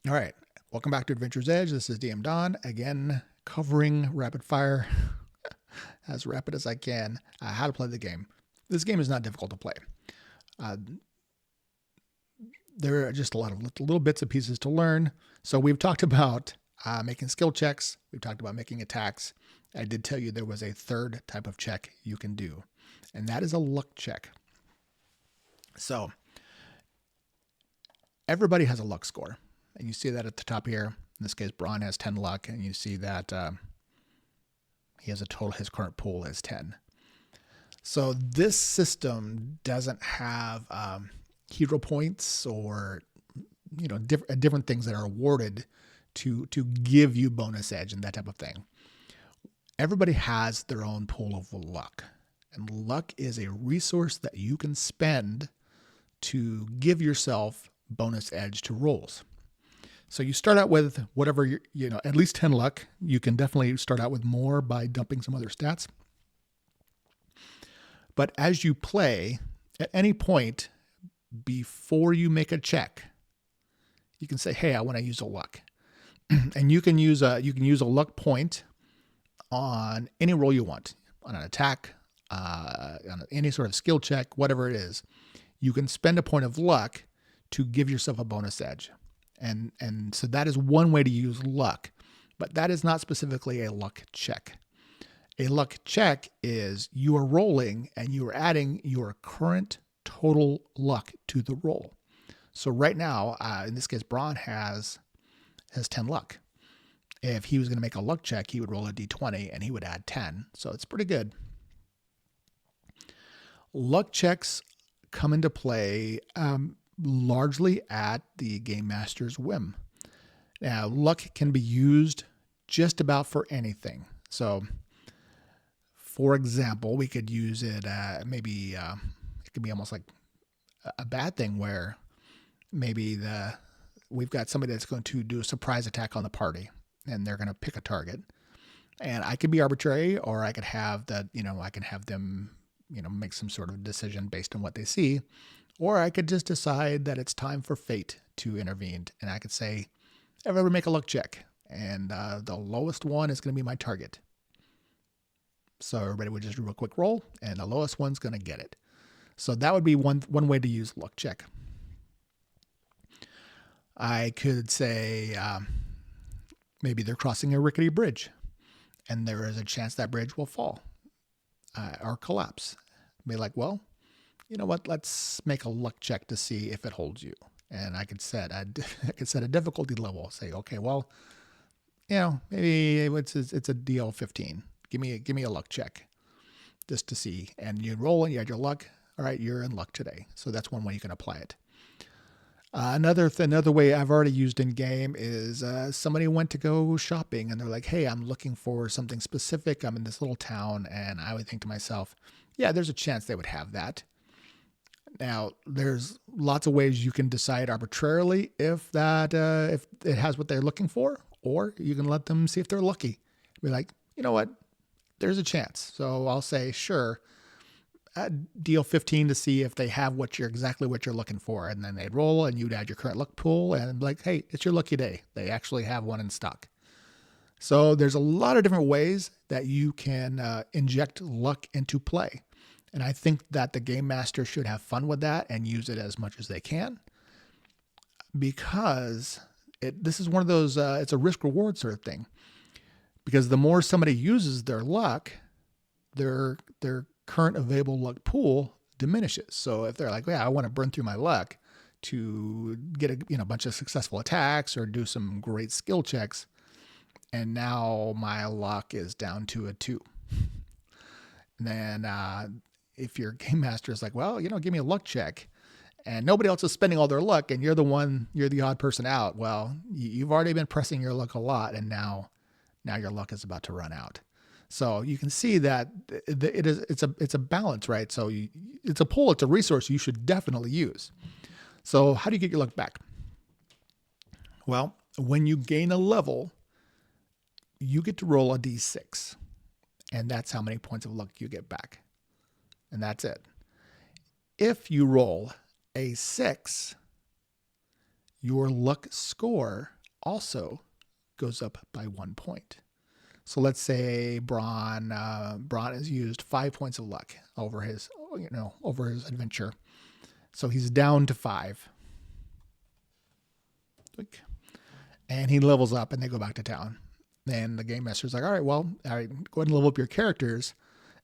All right, welcome back to Adventure's Edge. This is DM Don, again covering rapid fire as rapid as I can, how to play the game. This game is not difficult to play. Uh, there are just a lot of little bits and pieces to learn. So we've talked about making skill checks. We've talked about making attacks. I did tell you there was a third type of check you can do, and that is a luck check. So everybody has a luck score. And you see that at the top here. In this case, Braun has 10 luck, and you see that he has a total, his current pool is 10. So this system doesn't have hero points or different things that are awarded to give you bonus edge and that type of thing. Everybody has their own pool of luck, and luck is a resource that you can spend to give yourself bonus edge to rolls. So you start out with whatever, at least 10 luck. You can definitely start out with more by dumping some other stats. But as you play, at any point before you make a check, you can say, hey, I want to use a luck. And you can use a luck point on any roll you want, on an attack, on any sort of skill check, whatever it is. You can spend a point of luck to give yourself a bonus edge. And so that is one way to use luck, but that is not specifically a luck check. A luck check is you are rolling and you are adding your current total luck to the roll. So right now, in this case, Braun has 10 luck. If he was going to make a luck check, he would roll a d20 and he would add 10. So it's pretty good. Luck checks come into play largely at the game master's whim. Now, luck can be used just about for anything. So, for example, we could use it maybe it could be almost like a bad thing where maybe we've got somebody that's going to do a surprise attack on the party and they're going to pick a target. And I could be arbitrary, or I could have them make some sort of decision based on what they see. Or I could just decide that it's time for fate to intervene. And I could say, everybody make a luck check. And the lowest one is going to be my target. So everybody would just do a quick roll, and the lowest one's going to get it. So that would be one way to use luck check. I could say maybe they're crossing a rickety bridge, and there is a chance that bridge will fall or collapse. Be like, well, you know what? Let's make a luck check to see if it holds you. And I could set a difficulty level. Say, okay, well, maybe it's a DL 15. Give me a luck check, just to see. And you roll and you add your luck. All right, you're in luck today. So that's one way you can apply it. Another way I've already used in game is somebody went to go shopping and they're like, hey, I'm looking for something specific. I'm in this little town, and I would think to myself, yeah, there's a chance they would have that. Now, there's lots of ways you can decide arbitrarily if it has what they're looking for, or you can let them see if they're lucky. Be like, you know what? There's a chance. So I'll say, sure, deal 15 to see if they have exactly what you're looking for. And then they'd roll, and you'd add your current luck pool and be like, hey, it's your lucky day. They actually have one in stock. So there's a lot of different ways that you can inject luck into play. And I think that the game master should have fun with that and use it as much as they can, because this is one of those, it's a risk reward sort of thing. Because the more somebody uses their luck, their current available luck pool diminishes. So if they're like, yeah, I want to burn through my luck to get a bunch of successful attacks or do some great skill checks, and now my luck is down to a 2. And then if your game master is like, well, give me a luck check, and nobody else is spending all their luck, and you're the odd person out, well, you've already been pressing your luck a lot, and now your luck is about to run out. So you can see that it's a balance, right? So it's a pool, it's a resource you should definitely use. So how do you get your luck back? Well, when you gain a level, you get to roll a d6, and that's how many points of luck you get back. And that's it. If you roll a 6, your luck score also goes up by 1 point. So let's say Braun has used 5 points of luck over his adventure. So he's down to 5. And he levels up and they go back to town. And the game master's like, all right, go ahead and level up your characters.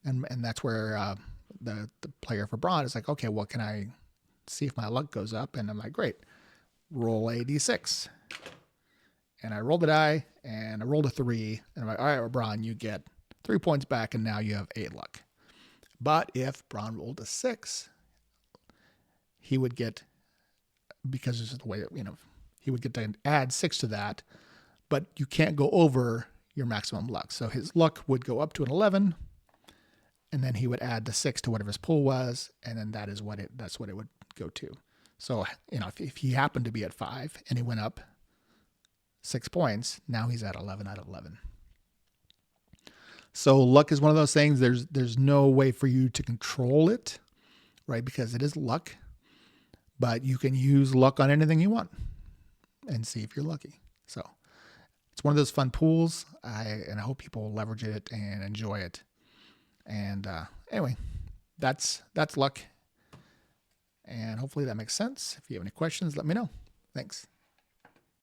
And that's where the player for Braun is like, okay, well, can I see if my luck goes up? And I'm like, great, roll a d6. And I rolled the die and I rolled a 3. And I'm like, all right, well, Braun, you get 3 points back and now you have 8 luck. But if Braun rolled a 6, he would get, because this is the way, he would get to add 6 to that, but you can't go over your maximum luck. So his luck would go up to an 11, and then he would add the 6 to whatever his pool was, and then that's what it would go to. So, if he happened to be at 5 and he went up 6 points, now he's at 11 out of 11. So luck is one of those things, there's no way for you to control it, right? Because it is luck, but you can use luck on anything you want and see if you're lucky. So it's one of those fun pools. I hope people leverage it and enjoy it. And anyway, that's luck. And hopefully that makes sense. If you have any questions, let me know. Thanks.